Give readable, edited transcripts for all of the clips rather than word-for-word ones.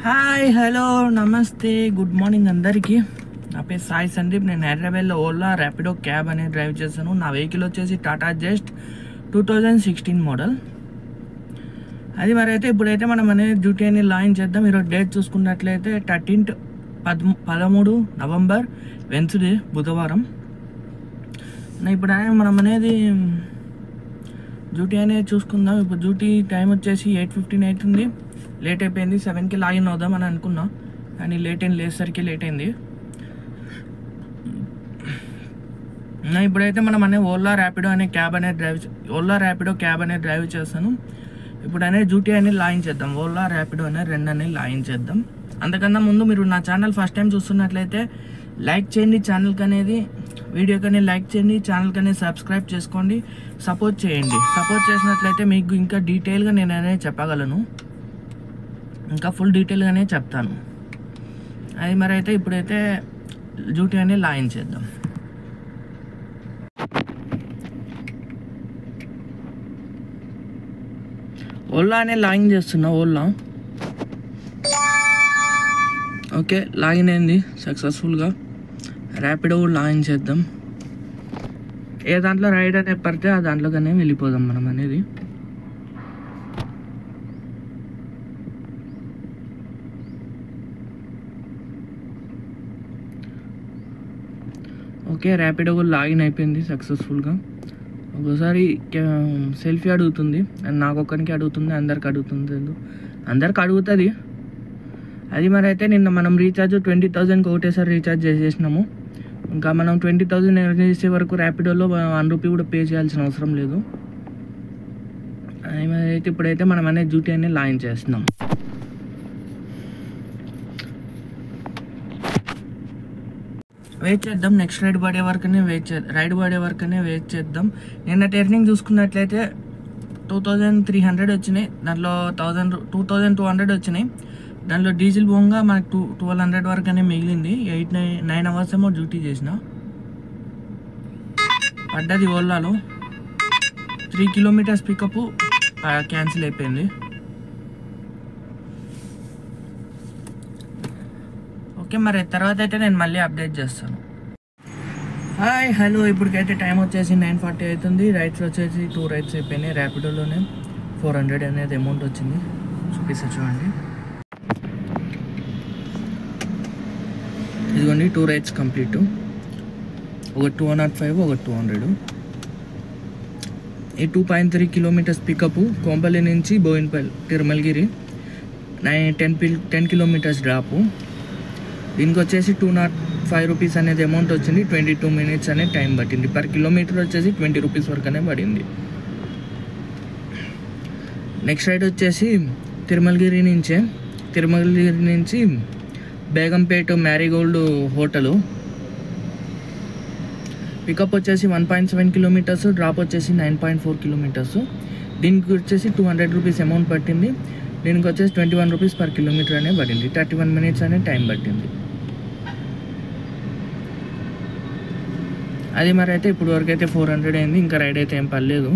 Hi hello నమస్తే good morning అందరికీ. నా పేరు సాయి సందీప్. నేను హైదరాబాద్లో ఓలా ర్యాపిడో క్యాబ్ అనేది డ్రైవ్ చేస్తాను. నా వెహికల్ వచ్చేసి టాటా జస్ట్ 2016 మోడల్. అది మరి అయితే ఇప్పుడైతే మనం అనేది డ్యూటీ అని లాంచ్ చేద్దాం. ఈరోజు డేట్ చూసుకున్నట్లయితే 13 నవంబర్ వెన్స్డే బుధవారం. ఇప్పుడు మనం అనేది డ్యూటీ అనేది చూసుకుందాం. ఇప్పుడు డ్యూటీ టైం వచ్చేసి 8:15 అవుతుంది. లేట్ అయిపోయింది. 7కి లాగిన్ అవుదాం అని అనుకున్నా, కానీ లేసరికి లేట్ అయింది. ఇప్పుడైతే మనం అనేది ఓలా ర్యాపిడో క్యాబ్ అనేది డ్రైవ్ చేస్తాను. ఇప్పుడు అనేది డ్యూటీ అనేది లాంచ్ చేద్దాం. ఓలా ర్యాపిడో అనేది 2 అనేది లాంచ్ చేద్దాం. అంతకన్నా ముందు మీరు నా ఛానల్ ఫస్ట్ టైం చూస్తున్నట్లయితే లైక్ చేయండి, వీడియోకి అనేది లైక్ చేయండి, ఛానల్కి అనేది సబ్స్క్రైబ్ చేసుకోండి, సపోర్ట్ చేయండి. సపోర్ట్ చేసినట్లయితే మీకు ఇంకా డీటెయిల్గా నేను అనేది చెప్పగలను, ఇంకా ఫుల్ డీటెయిల్గానే చెప్తాను. అది మరి అయితే ఇప్పుడైతే డ్యూటీ అనేది లాంచ్ చేద్దాం. ఓలా అనే లాగిన్ చేస్తున్నా. ఓలా ఓకే, లాగిన్ అయింది సక్సెస్ఫుల్గా. ర్యాపిడో లాగిన్ చేద్దాం. ఏ దాంట్లో రైడ్ అనేది పడితే ఆ దాంట్లోకనే వెళ్ళిపోదాం మనం అనేది. ఓకే, ర్యాపిడో లాగిన్ అయిపోయింది సక్సెస్ఫుల్గా. ఒకసారి సెల్ఫీ అడుగుతుంది, నాకొక్కరికి అడుగుతుంది, అందరికి అడుగుతుంది. అది మరి అయితే నిన్న మనం రీఛార్జ్ 20,000కి ఒకటేసారి రీఛార్జ్ చేసేసినాము. ఇంకా మనం 20,000 చేసే వరకు ర్యాపిడోలో 1 రూపీ కూడా పే చేయాల్సిన అవసరం లేదు. అది మరి అయితే ఇప్పుడైతే మనం అనేది డ్యూటీ అనేది లాంచ్ చేస్తున్నాం. వెయిట్ చేద్దాం. నెక్స్ట్ రైడ్ పడే వరకనే వెయిట్ చేద్దాం. నిన్న ఎర్నింగ్ చూసుకున్నట్లయితే 2,300 వచ్చినాయి. దాంట్లో 2,200 వచ్చినాయి. దాంట్లో డీజిల్ పోగా మనకు 1,200 వరకు అనే మిగిలింది. 9 అవర్స్ ఏమో డ్యూటీ చేసిన. పడ్డది ఓలాలో 3 కిలోమీటర్స్ పికప్ క్యాన్సిల్ అయిపోయింది. ఓకే, మరి తర్వాత అయితే నేను మళ్ళీ అప్డేట్ చేస్తాను. హాయ్ హలో, ఇప్పటికైతే టైం వచ్చేసి 9:40 అవుతుంది. రైడ్స్ వచ్చేసి 2 రైడ్స్ అయిపోయినాయి. ర్యాపిడోలోనే 400 అనేది అమౌంట్ వచ్చింది. చూపిస్తా చూడండి. ఇదిగోండి 2 రైడ్స్ కంప్లీట్. ఒక 205, ఒక 200. ఈ 2.3 కిలోమీటర్స్ పికప్ కోంపల్లి నుంచి బోయిన్పల్లి తిరుమలగిరి 10 కిలోమీటర్స్ డ్రాపు. దీనికి వచ్చేసి 205 రూపీస్ అనేది అమౌంట్ వచ్చింది. 22 మినిట్స్ అనేది టైం పట్టింది. పర్ కిలోమీటర్ వచ్చేసి 20 రూపీస్ వరకు అనే పడింది. నెక్స్ట్ రైడ్ వచ్చేసి తిరుమలగిరి నుంచి బేగంపేట మ్యారీగోల్డ్ హోటలు. పికప్ వచ్చేసి 1.7 కిలోమీటర్స్, డ్రాప్ వచ్చేసి 9.4 కిలోమీటర్స్. దీనికి వచ్చేసి 200 రూపీస్ అమౌంట్ పట్టింది. దీనికి వచ్చేసి 21 రూపీస్ పర్ కిలోమీటర్ అనేది పడింది. 31 మినిట్స్ అనేది టైం పట్టింది. అది మరి అయితే ఇప్పుడు వరకు అయితే 400 అయింది. ఇంకా రైడ్ అయితే ఏం పర్లేదు.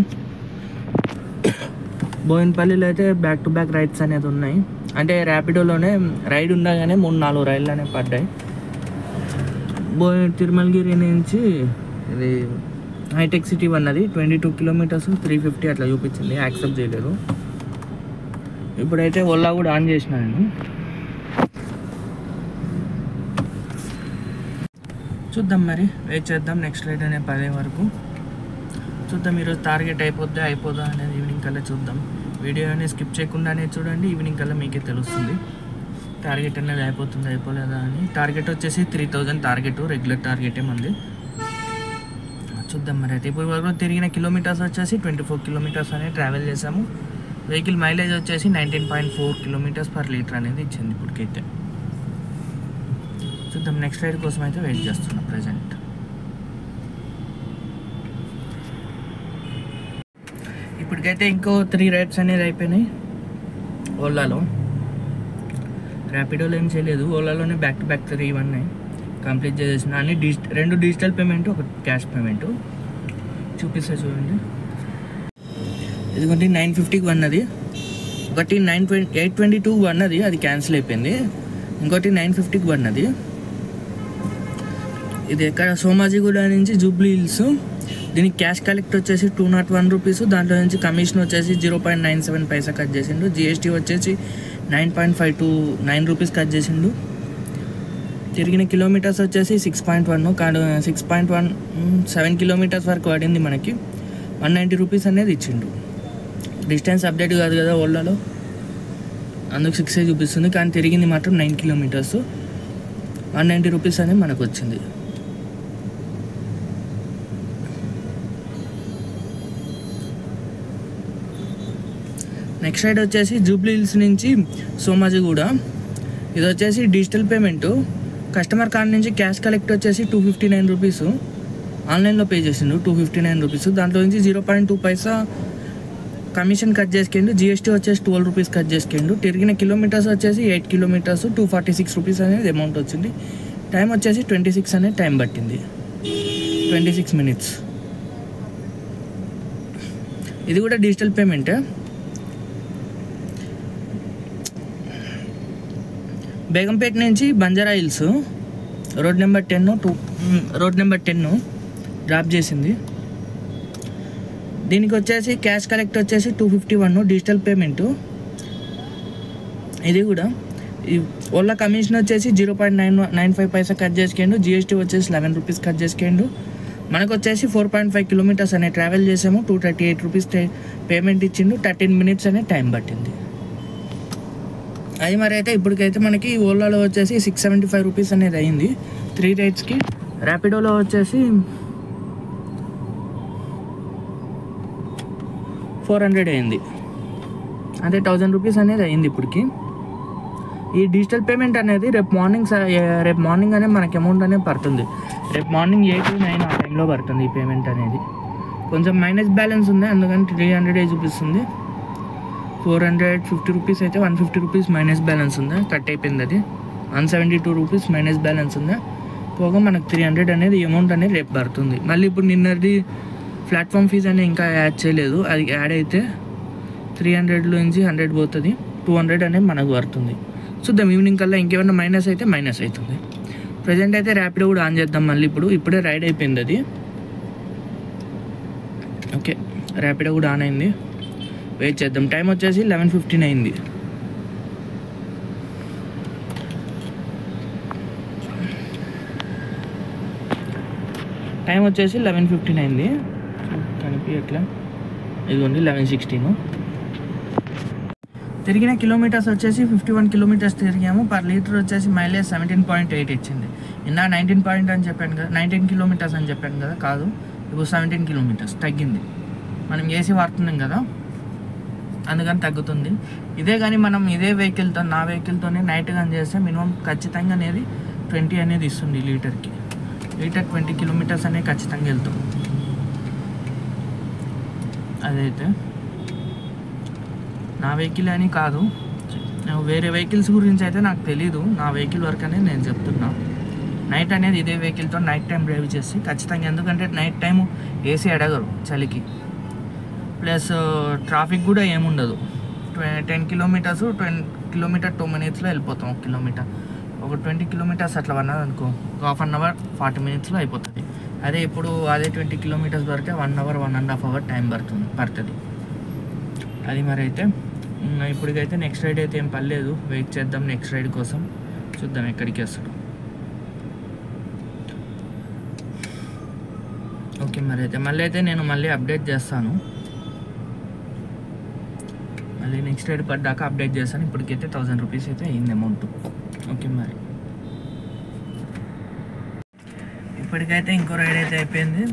బోయిన్పల్లిలో అయితే బ్యాక్ టు బ్యాక్ రైడ్స్ అనేది ఉన్నాయి. అంటే ర్యాపిడోలోనే రైడ్ ఉండగానే 3-4 రైళ్ళు అనేవి పడ్డాయి. తిరుమలగిరి నుంచి ఇది హైటెక్ సిటీ అన్నది 22 కిలోమీటర్స్ 350 అట్లా చూపించింది. యాక్సెప్ట్ చేయలేదు. ఇప్పుడైతే ఓలా కూడా ఆన్ చేసిన నేను. చూద్దాం, మరి వెయిట్ చేద్దాం. నెక్స్ట్ రైడ్ అనే 10 వరకు చూద్దాం. ఈరోజు టార్గెట్ అయిపోదా అనేది ఈవినింగ్ కల్లా చూద్దాం. వీడియో అనేది స్కిప్ చేయకుండానే చూడండి. ఈవినింగ్ కల్లా మీకే తెలుస్తుంది టార్గెట్ అనేది అయిపోలేదా అని. టార్గెట్ వచ్చేసి 3,000 టార్గెట్, రెగ్యులర్ టార్గెటే మంది. చూద్దాం మరి అయితే. ఇప్పుడు వరకు తిరిగిన కిలోమీటర్స్ వచ్చేసి 24 కిలోమీటర్స్ అనేది ట్రావెల్ చేసాము. వెహికల్ మైలేజ్ వచ్చేసి 19.4 కిలోమీటర్స్ పర్ లీటర్ అనేది ఇచ్చింది ఇప్పటికైతే. చూద్దాం. నెక్స్ట్ రైడ్ కోసం అయితే వెయిట్ చేస్తున్నాం ప్రజెంట్. ఇప్పటికైతే ఇంకో 3 రైడ్స్ అనేది అయిపోయినాయి ఓలాలో. ర్యాపిడోలో ఏం చేయలేదు. ఓలాలోనే బ్యాక్ టు బ్యాక్ 3 ఉన్నాయి కంప్లీట్ చేసేసిన. అన్ని 2 డిజిటల్ పేమెంట్, ఒక క్యాష్ పేమెంట్. చూపిస్తా చూడండి. ఇదిగోండి 950కి ఉన్నది. ఒకటి 822 పడినది, అది క్యాన్సిల్ అయిపోయింది. ఇంకోటి 950కి పడినది. ఇది ఎక్కడ సోమాజిగూడ నుంచి జూబ్లీ హిల్స్. దీనికి క్యాష్ కలెక్ట్ వచ్చేసి 201 రూపీస్. దాంట్లో నుంచి కమిషన్ వచ్చేసి 0.97 పైసా కట్ చేసిండు. జిఎస్టీ వచ్చేసి 9.529 రూపీస్ కట్ చేసిండు. తిరిగిన కిలోమీటర్స్ వచ్చేసి 6.1 కాదు 6.17 కిలోమీటర్స్ వరకు పడింది. మనకి 190 రూపీస్ అనేది ఇచ్చిండు. డిస్టెన్స్ అప్డేట్ కాదు కదా ఓలాలో, అందుకు 6 చూపిస్తుంది. కానీ తిరిగింది మాత్రం 9 కిలోమీటర్స్, 190 రూపీస్ అనేది మనకు వచ్చింది. నెక్స్ట్ రైడ్ వచ్చేసి జూబ్లీ హిల్స్ నుంచి సోమాజిగూడ. ఇది వచ్చేసి డిజిటల్ పేమెంట్. కస్టమర్ కార్డ్ నుంచి క్యాష్ కలెక్ట్ వచ్చేసి 259 రూపీస్. ఆన్లైన్లో పే చేసిండు 259 రూపీస్. దాంట్లో నుంచి 0.2 పైసా కమిషన్ కట్ చేసుకుండు. జిఎస్టీ వచ్చేసి 12 రూపీస్ కట్ చేసుకుండు. తిరిగిన కిలోమీటర్స్ వచ్చేసి 8 కిలోమీటర్స్, 246 రూపీస్ అనేది అమౌంట్ వచ్చింది. టైం వచ్చేసి 26 అనేది టైం పట్టింది, 26 మినిట్స్. ఇది కూడా డిజిటల్ పేమెంటే. బేగంపేట నుంచి Banjara hills road number 10 drop చేసింది. దీనికి వచ్చేసి క్యాష్ కలెక్ట్ వచ్చేసి 251 డిజిటల్ పేమెంటు. ఇది కూడా ఓలా కమిషన్ వచ్చేసి 0.95 పైసా కట్ చేసుకుండు. జిఎస్టీ వచ్చేసి 11 రూపీస్ కట్ చేసుకుండు. మనకు వచ్చేసి 4.5 కిలోమీటర్స్ అనే ట్రావెల్ చేసాము. 238 రూపీస్ పేమెంట్ ఇచ్చిండు. 13 మినిట్స్ అనే టైం పట్టింది. అది మరి అయితే ఇప్పటికైతే మనకి ఓలాలో వచ్చేసి 675 రూపీస్ అనేది అయింది 3 రైడ్స్కి. ర్యాపిడోలో వచ్చేసి 400 అయింది, అంటే 1000 రూపీస్ అనేది అయింది ఇప్పటికి. ఈ డిజిటల్ పేమెంట్ అనేది రేపు మార్నింగ్ అనేది మనకి అమౌంట్ అనేది పడుతుంది. రేపు మార్నింగ్ 8 to 9 ఆ టైంలో పడుతుంది ఈ పేమెంట్ అనేది. కొంచెం మైనస్ బ్యాలెన్స్ ఉంది, అందుకని 300 చూపిస్తుంది. 450 రూపీస్ అయితే 150 రూపీస్ మైనస్ బ్యాలెన్స్ ఉందా, కట్ అయిపోయింది. అది 172 రూపీస్ మైనస్ బ్యాలెన్స్ ఉందా, పోగా మనకు 300 అనేది అమౌంట్ అనేది రేపు పడుతుంది. మళ్ళీ ఇప్పుడు నిన్నది ప్లాట్ఫామ్ ఫీజ్ అనేది ఇంకా యాడ్ చేయలేదు. అది యాడ్ అయితే 300లో నుంచి 100 పోతుంది, 200 అనేది మనకు పడుతుంది. చూద్దాం ఈవినింగ్ కల్లా ఇంకేమైనా మైనస్ అయితే మైనస్ అవుతుంది. ప్రజెంట్ అయితే ర్యాపిడో కూడా ఆన్ చేద్దాం మళ్ళీ. ఇప్పుడే రైడ్ అయిపోయింది అది. ఓకే, ర్యాపిడో కూడా ఆన్ అయింది. వెయిట్ చేద్దాం. టైం వచ్చేసి 11:15 అయింది. టైం వచ్చేసి 11:15 అయింది. కనిపించట్లా, ఇదిగోండి 11:16. తిరిగిన కిలోమీటర్స్ వచ్చేసి 51 కిలోమీటర్స్ తిరిగాము. పర్ లీటర్ వచ్చేసి మైలేజ్ 17.8 ఇచ్చింది. ఇందా 19 కిలోమీటర్స్ అని చెప్పాను కదా, కాదు, ఇప్పుడు 17 కిలోమీటర్స్ తగ్గింది. మనం ఏసీ వాడుతున్నాం కదా, అందుకని తగ్గుతుంది. ఇదే కానీ మనం ఇదే వెహికల్తో, నా వెహికల్తోనే నైట్ కానీ చేస్తే మినిమం ఖచ్చితంగా అనేది 20 అనేది ఇస్తుంది లీటర్ 20 కిలోమీటర్స్ అనేది ఖచ్చితంగా వెళ్తాం. అదైతే నా వెహికల్ అని కాదు, వేరే వెహికల్స్ గురించి అయితే నాకు తెలీదు. నా వెహికల్ వరకు అనేది నేను చెప్తున్నా. నైట్ అనేది ఇదే వెహికల్తో నైట్ టైం డ్రైవ్ చేసి ఖచ్చితంగా, ఎందుకంటే నైట్ టైము ఏసీ అడగరు చలికి, ప్లస్ ట్రాఫిక్ కూడా ఏముండదు. 10 కిలోమీటర్స్ 20 కిలోమీటర్ 2 మినిట్స్లో వెళ్ళిపోతాం. 1 కిలోమీటర్ ఒక 20 కిలోమీటర్స్ అట్లా పడినది అనుకో, 1/2 అవర్ 40 మినిట్స్లో అయిపోతుంది. అదే ఇప్పుడు అదే 20 కిలోమీటర్స్ వరకే 1 అవర్ 1.5 అవర్ టైం పడుతుంది. అది మరి అయితే ఇప్పటికైతే నెక్స్ట్ రైడ్ అయితే ఏం పర్లేదు. వెయిట్ చేద్దాం నెక్స్ట్ రైడ్ కోసం, చూద్దాం ఎక్కడికి వస్తాడు. ఓకే, మరి అయితే మళ్ళీ అప్డేట్ చేస్తాను. మళ్ళీ నెక్స్ట్ రైడ్ పడ్డాక అప్డేట్ చేస్తాను. ఇప్పటికైతే 1000 రూపీస్ అయితే అయింది అమౌంట్. ఓకే, మరి ఇప్పటికైతే ఇంకో రైడ్ అయితే అయిపోయింది.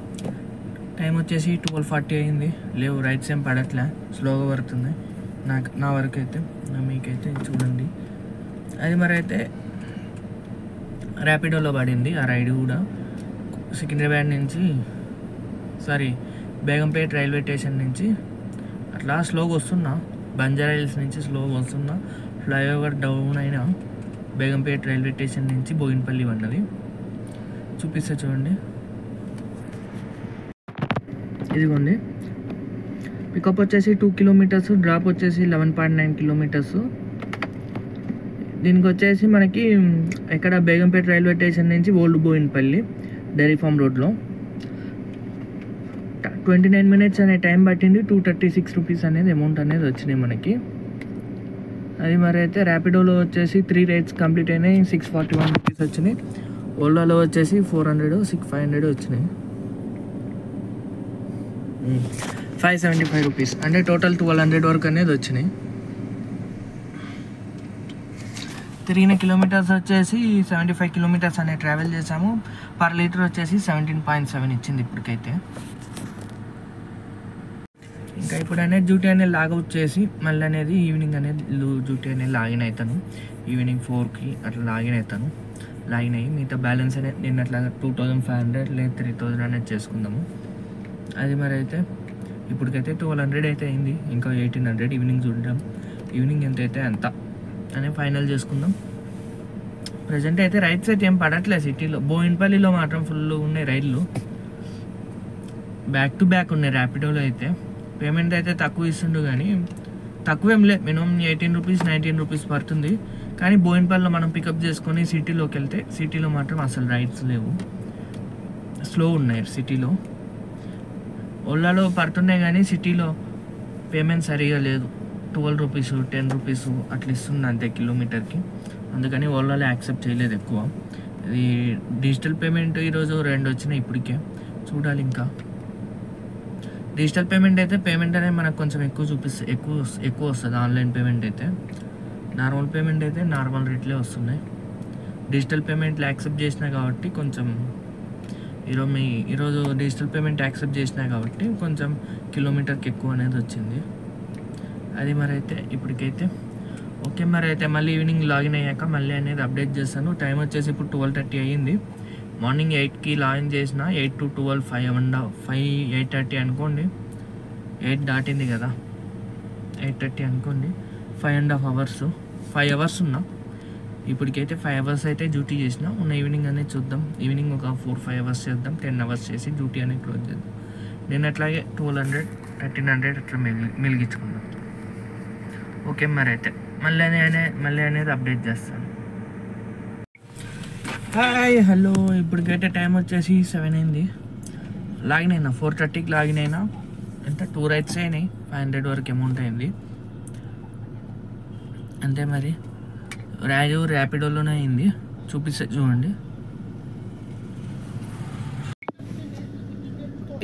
టైం వచ్చేసి 12:40 అయింది. లేవు రైడ్స్ ఏం పడట్లే, స్లోగా పడుతుంది నా వరకు అయితే. మీకైతే చూడండి. అది మరి అయితే ర్యాపిడోలో పడింది ఆ రైడ్ కూడా. సికింద్రాబాద్ నుంచి బేగంపేట రైల్వే స్టేషన్ నుంచి అట్లా స్లోగా వస్తున్నా, బంజారా హిల్స్ నుంచి స్లోగా వస్తున్నా. ఫ్లైఓవర్ డౌన్ అయినా బేగంపేట రైల్వే స్టేషన్ నుంచి బోయినపల్లి పడ్డది. చూపిస్తా చూడండి, ఇదిగోండి పికప్ వచ్చేసి 2 కిలోమీటర్స్, డ్రాప్ వచ్చేసి 11.9 కిలోమీటర్స్. దీనికి వచ్చేసి మనకి ఎక్కడ బేగంపేట రైల్వే స్టేషన్ నుంచి ఓల్డ్ బోయిన్పల్లి డైరీ ఫామ్ రోడ్లో 29 మినిట్స్ అనే టైం పట్టింది. 236 రూపీస్ అనేది అమౌంట్ అనేది వచ్చినాయి మనకి. అది మరి అయితే ర్యాపిడోలో వచ్చేసి 3 రైడ్స్ కంప్లీట్ అయినాయి, 641 రూపీస్ వచ్చినాయి. ఓలాలో వచ్చేసి 400, 500 వచ్చినాయి, 575 రూపీస్, అంటే టోటల్ 1200 వరకు అనేది వచ్చినాయి. తిరిగిన కిలోమీటర్స్ వచ్చేసి 75 కిలోమీటర్స్ అనేది ట్రావెల్ చేసాము. పర్ లీటర్ వచ్చేసి 17.7 ఇచ్చింది ఇప్పటికైతే. ఇంకా ఇప్పుడు అనేది డ్యూటీ అనేది లాగౌట్ చేసి మళ్ళీ అనేది ఈవినింగ్ అనేది డ్యూటీ అనేది లాగిన్ అవుతాను. ఈవినింగ్ 4కి అట్లా లాగిన్ అవుతాను. లాగిన్ అయ్యి మిగతా బ్యాలెన్స్ అనేది నేను అట్లా 2500 లేదా 3000 అనేది చేసుకుందాము. అది మరి అయితే ఇప్పటికైతే 1200 అయితే అయింది, ఇంకా 1800 ఈవినింగ్ చూద్దాం. ఈవినింగ్ ఎంత అయితే అంత అని ఫైనల్ చేసుకుందాం. ప్రజెంట్ అయితే రైడ్స్ అయితే ఏం పడట్లేదు సిటీలో. బోయిన్పల్లిలో మాత్రం ఫుల్ ఉన్నాయి రైళ్ళు, బ్యాక్ టు బ్యాక్ ఉన్నాయి. ర్యాపిడోలో అయితే పేమెంట్ అయితే తక్కువ ఇస్తుండు, కానీ తక్కువేం లేదు, మినిమం 18 రూపీస్ 19 రూపీస్ పడుతుంది. కానీ బోయిన్పల్లిలో మనం పికప్ చేసుకొని సిటీలోకి వెళ్తే సిటీలో మాత్రం అసలు రైడ్స్ లేవు, స్లో ఉన్నాయి సిటీలో. ఓలాలో పడుతున్నాయి కానీ సిటీలో పేమెంట్ సరిగా లేదు. 12 రూపీస్ 10 రూపీస్ అట్లా ఇస్తుంది అంతే కిలోమీటర్కి. అందుకని ఓలాలో యాక్సెప్ట్ చేయలేదు ఎక్కువ. ఇది డిజిటల్ పేమెంట్ ఈరోజు 2 వచ్చినాయి ఇప్పటికే, చూడాలి ఇంకా. డిజిటల్ పేమెంట్ అయితే పేమెంట్ అనేది మనకు కొంచెం ఎక్కువ చూపిస్తుంది, ఎక్కువ వస్తుంది. ఆన్లైన్ పేమెంట్ అయితే, నార్మల్ పేమెంట్ అయితే నార్మల్ రేట్లే వస్తున్నాయి. డిజిటల్ పేమెంట్లు యాక్సెప్ట్ చేసినా కాబట్టి కొంచెం ఈరోజు డిజిటల్ పేమెంట్ యాక్సెప్ట్ చేసినా కాబట్టి కొంచెం కిలోమీటర్కి ఎక్కువ అనేది వచ్చింది. అది మరి అయితే ఇప్పటికైతే ఓకే. మరి అయితే మళ్ళీ ఈవినింగ్ లాగిన్ అయ్యాక మళ్ళీ అనేది అప్డేట్ చేస్తాను. టైం వచ్చేసి ఇప్పుడు 12:30 అయ్యింది. మార్నింగ్ 8కి లాగిన్ చేసిన, 8 to 12 8:30 అనుకోండి. 8 దాటింది కదా, 8:30 అనుకోండి. 5.5 అవర్స్, 5 అవర్స్ ఉన్నా ఇప్పటికైతే. 5 అవర్స్ అయితే డ్యూటీ చేసిన. ఉన్న ఈవినింగ్ అనేది చూద్దాం. ఈవినింగ్ ఒక 4-5 అవర్స్ చేద్దాం. 10 అవర్స్ చేసి డ్యూటీ అనేది క్లోజ్ చేద్దాం. నేను అట్లాగే 1200 1300 అట్లా మిలిగించుకుందాం. ఓకే మరి అయితే మళ్ళీ అనేది అప్డేట్ చేస్తాను. హాయ్ హలో, ఇప్పటికైతే టైం వచ్చేసి 7 అయింది. లాగిన్ అయినా 4:30కి లాగిన్ అయినా. ఎంత 2 రైడ్స్ అయినాయి, 500 వరకు అమౌంట్ అయింది అంతే. మరి ర్యాపిడోలోనే అయింది, చూపిస్తే చూడండి.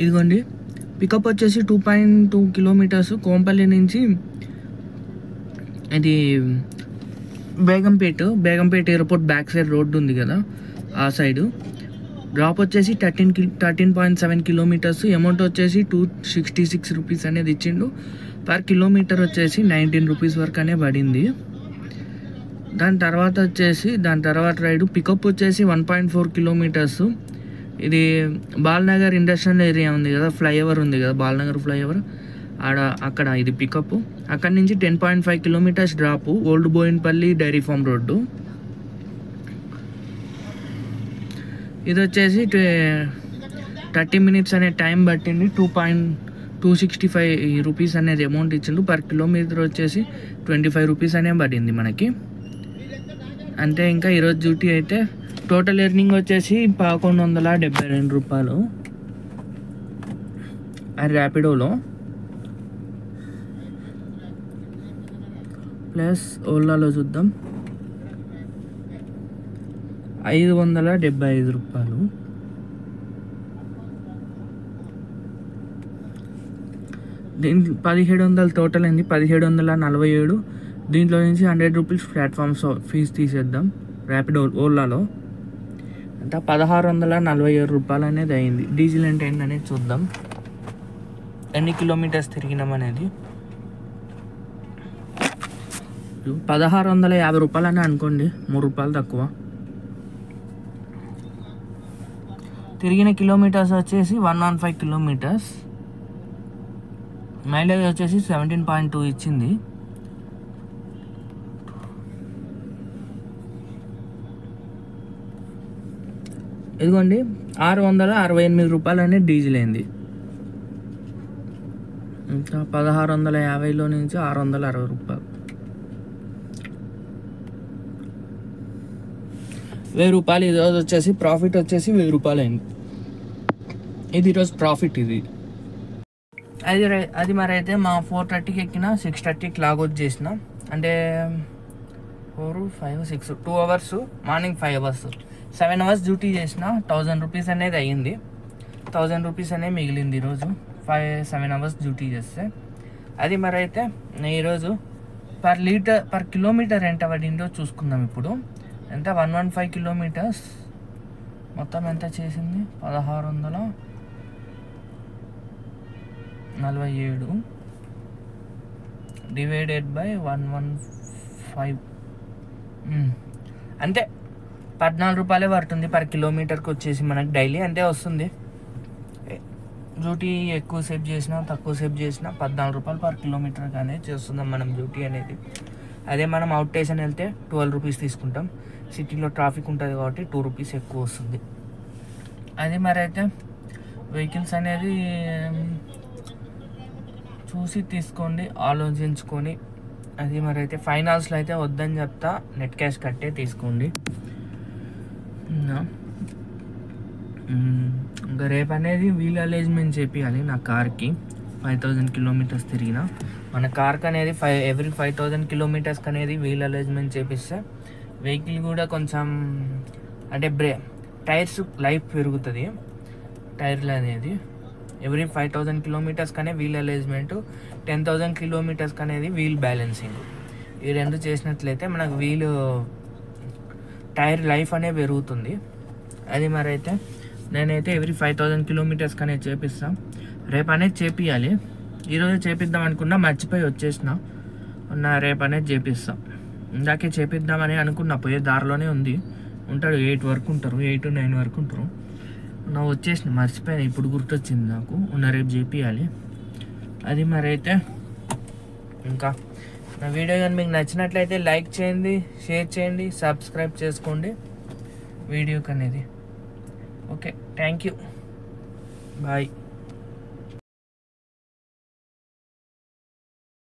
ఇదిగోండి పికప్ వచ్చేసి 2.2 కిలోమీటర్స్ కోంపల్లి నుంచి. ఇది Begumpet airport back side road ఉంది కదా, ఆ సైడు. డ్రాప్ వచ్చేసి 13.7 కిలోమీటర్స్. అమౌంట్ వచ్చేసి 266 రూపీస్ అనేది ఇచ్చిండు. పర్ కిలోమీటర్ వచ్చేసి 19 రూపీస్ వరకు అనే పడింది. దాని తర్వాత రైడు పికప్ వచ్చేసి 1.4 కిలోమీటర్స్. ఇది బాల్నగర్ ఇండస్ట్రియల్ ఏరియా ఉంది కదా, ఫ్లైఓవర్ ఉంది కదా, బాల్నగర్ ఫ్లైఓవర్ అక్కడ ఇది పికప్. అక్కడి నుంచి 10.5 kilometres drop, old Bowenpally dairy farm road. ఇది వచ్చేసి 30 మినిట్స్ అనే టైం పట్టింది. 2.265 రూపీస్ అనేది అమౌంట్ ఇచ్చిండు. పర్ కిలోమీటర్ వచ్చేసి 25 రూపీస్ అనే పడింది మనకి అంతే. ఇంకా ఈరోజు డ్యూటీ అయితే టోటల్ ఎర్నింగ్ వచ్చేసి 1172 రూపాయలు ర్యాపిడోలో. ప్లస్ ఓలాలో చూద్దాం, 575 రూపాయలు. దీంట్లో 1700 టోటల్ అయింది, 1747. దీంట్లో నుంచి 100 రూపీస్ ప్లాట్ఫామ్ ఫీజు తీసేద్దాం. ర్యాపిడో ఓలాలో అంతా 1647 రూపాయలు అనేది అయింది. డీజిల్ అంటే ఏంటనేది చూద్దాం, ఎన్ని కిలోమీటర్స్ తిరిగినాం అనేది. 1650 రూపాయలు అని అనుకోండి, 3 రూపాయలు తక్కువ. తిరిగిన కిలోమీటర్స్ వచ్చేసి 105 కిలోమీటర్స్. మైలేజ్ వచ్చేసి 17.2 ఇచ్చింది. ఇదిగోండి 668 రూపాయలు అనేది డీజిల్ అయింది. ఇంకా 1650లో నుంచి 660 రూపాయలు. 1000 రూపాయలు ఈరోజు వచ్చేసి ప్రాఫిట్ వచ్చేసి 1000 రూపాయలు అయింది. ఇది ఈరోజు ప్రాఫిట్. ఇది అది మరి అయితే మా 4:30కి ఎక్కిన 6:30కి లాగౌట్ చేసిన. అంటే 4, 5, 6 2 hours, morning 5 hours, 7 hours duty చేసిన. 1000 రూపీస్ అనేది అయ్యింది. 1000 రూపీస్ అనేది మిగిలింది ఈరోజు 7 అవర్స్ డ్యూటీ చేస్తే. అది మరి అయితే ఈరోజు పర్ కిలోమీటర్ ఎంత పడిందో చూసుకుందాం. ఇప్పుడు ఎంత 115 కిలోమీటర్స్ మొత్తం ఎంత చేసింది? 1647 డివైడెడ్ బై 115 అంతే 14 రూపాయలే పడుతుంది పర్ కిలోమీటర్కి వచ్చేసి మనకు డైలీ. అంతే వస్తుంది. డ్యూటీ ఎక్కువ సేపు చేసినా తక్కువ సేపు చేసినా 14 రూపాయలు పర్ కిలోమీటర్కి అనేది చేస్తున్నాం మనం డ్యూటీ అనేది. అదే మనం అవుట్ స్టేషన్ వెళ్తే 12 రూపీస్ తీసుకుంటాం. సిటీలో ట్రాఫిక్ ఉంటుంది కాబట్టి 2 రూపీస్ ఎక్కువ వస్తుంది. అది మరి అయితే వెహికల్స్ అనేది చూసి తీసుకోండి, ఆలోచించుకొని. అది మరి అయితే ఫైనాన్స్లో అయితే వద్దని చెప్తా, నెట్ క్యాష్ కట్టే తీసుకోండి. ఇంకా రేపు అనేది వీల్ అలైజ్మెంట్ చేపియాలి నా కార్కి. 5000 కిలోమీటర్స్ తిరిగిన మన కార్కి అనేది ఎవ్రీ 5000 కిలోమీటర్స్కి అనేది వీల్ అలైజ్మెంట్ చేపిస్తే వెహికల్ కూడా కొంచెం అంటే టైర్స్ లైఫ్ పెరుగుతుంది. టైర్లు అనేది ఎవ్రీ 5000 కిలోమీటర్స్కి అనేది వీల్ అలైజ్మెంట్, 10,000 కిలోమీటర్స్కి అనేది వీల్ బ్యాలెన్సింగ్. ఈ రెండు చేసినట్లయితే మనకు టైర్ లైఫ్ అనేది పెరుగుతుంది. అది మరి అయితే నేనైతే ఎవ్రీ 5000 కిలోమీటర్స్కి అనేది చేపిస్తాను. రేపు అనేది చేపియాలి. ఈరోజు చేపిద్దాం అనుకున్నా, మర్చిపోయి వచ్చేసిన. రేపు అనేది చేపిస్తాం. ఇందాకే చేపిద్దామని అనుకున్నా, పోయే దారిలోనే ఉంటాడు. 8 వరకు ఉంటారు, 8 9 వరకు ఉంటారు. నా వచ్చేసిన, మర్చిపోయాను, ఇప్పుడు గుర్తొచ్చింది నాకు. రేపు చేపియాలి. అది మరి అయితే ఇంకా నా వీడియో కానీ మీకు నచ్చినట్లయితే లైక్ చేయండి, షేర్ చేయండి, సబ్స్క్రైబ్ చేసుకోండి వీడియోకి అనేది. Okay, thank you, bye.